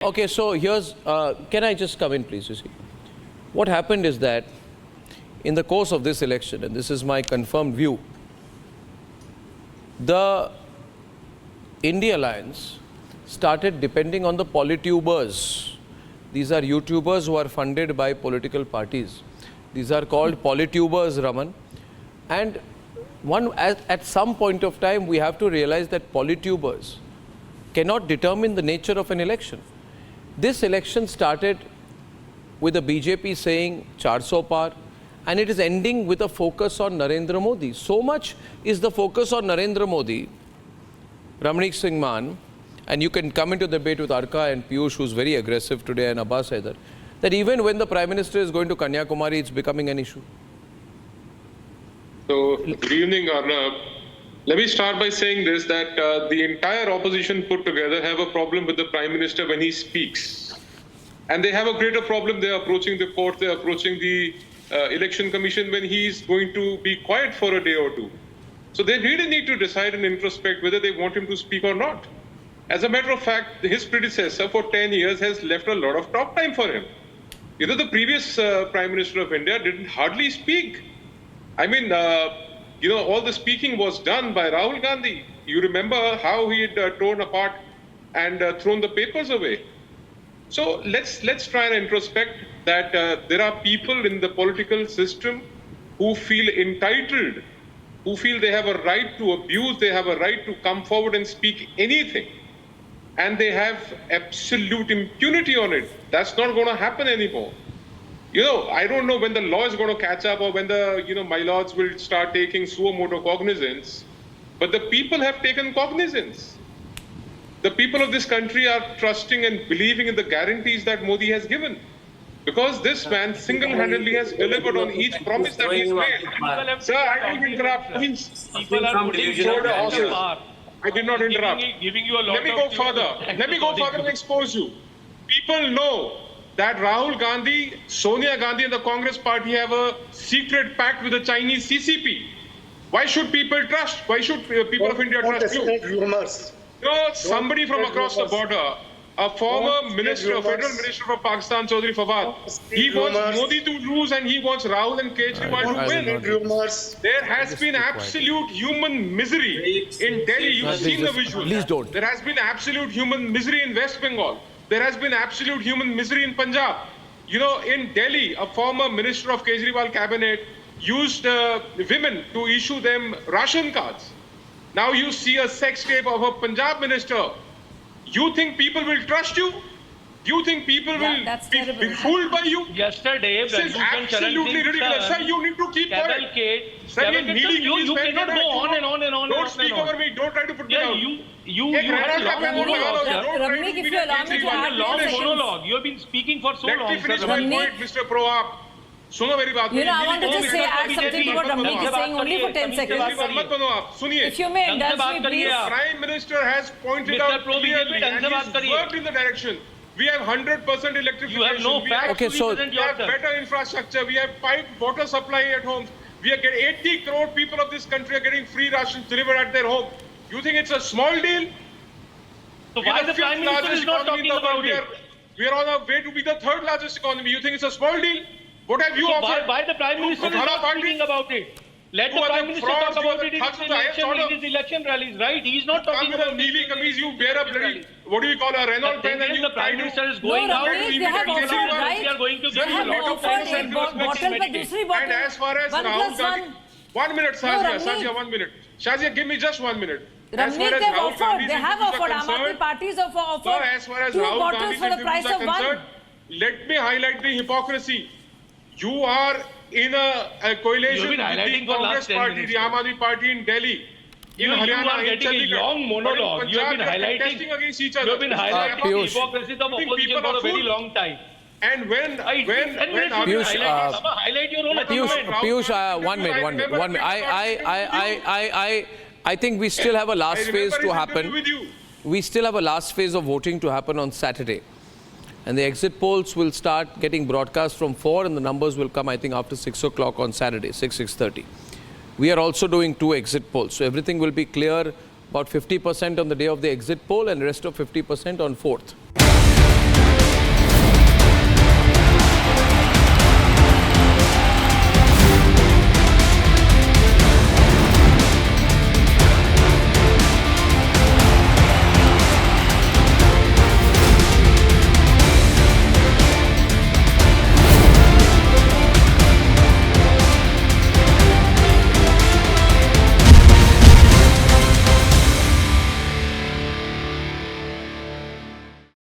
Okay, so here's, can I just come in, please? You see, what happened is that in the course of this election, and this is my confirmed view, the India Alliance started depending on the polytubers. These are YouTubers who are funded by political parties. These are called polytubers, Raman. And at some point of time, we have to realize that polytubers cannot determine the nature of an election. This election started with the BJP saying 400 par, and it is ending with a focus on Narendra Modi. So much is the focus on Narendra Modi, Ramnik Singh Man, and you can come into the debate with Arka and Piyush, who's very aggressive today, and Abbas Haider, that even when the Prime Minister is going to Kanyakumari, it's becoming an issue. So, good evening, Arnab. Let me start by saying this, that the entire opposition put together have a problem with the Prime Minister when he speaks. And they have a greater problem. They're approaching the court, they're approaching the election commission when he's going to be quiet for a day or two. So they really need to decide and introspect whether they want him to speak or not. As a matter of fact, his predecessor for 10 years has left a lot of talk time for him. You know, the previous Prime Minister of India didn't hardly speak. I mean, all the speaking was done by Rahul Gandhi. You remember how he had torn apart and thrown the papers away. So let's try and introspect that there are people in the political system who feel entitled, who feel they have a right to abuse, they have a right to come forward and speak anything. And they have absolute impunity on it. That's not going to happen anymore. You know, I don't know when the law is going to catch up or when the, my lords will start taking suo motu cognizance, but the people have taken cognizance. The people of this country are trusting and believing in the guarantees that Modi has given. Because this man single-handedly has delivered on each promise that he's made. Sir, I didn't interrupt. People are putting horses. I did not interrupt. Giving you a lot Let me go further. Let me go further and expose you. People know that Rahul Gandhi, Sonia Gandhi and the Congress party have a secret pact with the Chinese CCP. Why should people trust? Why should people of India trust you? Rumors. Somebody from across the border, a former minister, a federal minister from Pakistan, Chaudhry Fawad, he wants Modi to lose and he wants Rahul and Kejriwal to win. Rumors. There has been absolute human misery in Delhi. You've seen the visual. Please don't. There has been absolute human misery in West Bengal. There has been absolute human misery in Punjab. You know, in Delhi, a former minister of Kejriwal cabinet used women to issue them ration cards. Now you see a sex tape of a Punjab minister. You think people will trust you? Do you think people will be fooled by you? Yesterday, this is absolutely ridiculous. Sir, you need to keep quiet. Sir, you cannot go on and on and on. Don't speak over me. Don't try to put me down. You had a long monologue. Ramnik, if you allow me to add long 10 monologue. You have been speaking for so long. Let me finish my point, Mr. Pro-Op. Suno meri baat. I want to just add something to what Ramnik is saying only for 10 seconds. If you may indulge me, please. The Prime Minister has pointed out clearly and he's worked in the direction. We have 100% electrification. You have no facts okay, so we have better infrastructure. We have piped water supply at homes. We are getting 80 crore people of this country are getting free rations delivered at their home. You think it's a small deal? So why the Prime Minister is not talking about it? We are on our way to be the third largest economy. You think it's a small deal? What have you offered? Why the Prime Minister is not speaking about it? Let the Prime Minister talk about it in his election rallies, right? He is not talking about Neely Kameez, you wear a bloody, what do we call a Renault pen and you the Prime Minister is going out. They have offered, right? We are going to They have offered bottle by dusri bottle. And as far as Rahul Gandhi, 1 minute, Shazia, 1 minute. Shazia, give me just 1 minute. Ramnik, they have offered. Aam Aadmi parties have offered as far as 2 Rahul bottles for the price of 1. Let me highlight the hypocrisy. You are in a coalition with the Congress party, the Aam Aadmi party in Delhi. You are getting a long monologue. You have been highlighting against each other. You have been highlighting the hypocrisy of opposition for a very long time. And when highlight your own Piyush, 1 minute. I think we still have a last phase to happen. We still have a last phase of voting to happen on Saturday. And the exit polls will start getting broadcast from 4 and the numbers will come, I think, after 6 o'clock on Saturday, 6:30. We are also doing 2 exit polls. So everything will be clear, about 50% on the day of the exit poll and the rest of 50% on 4th.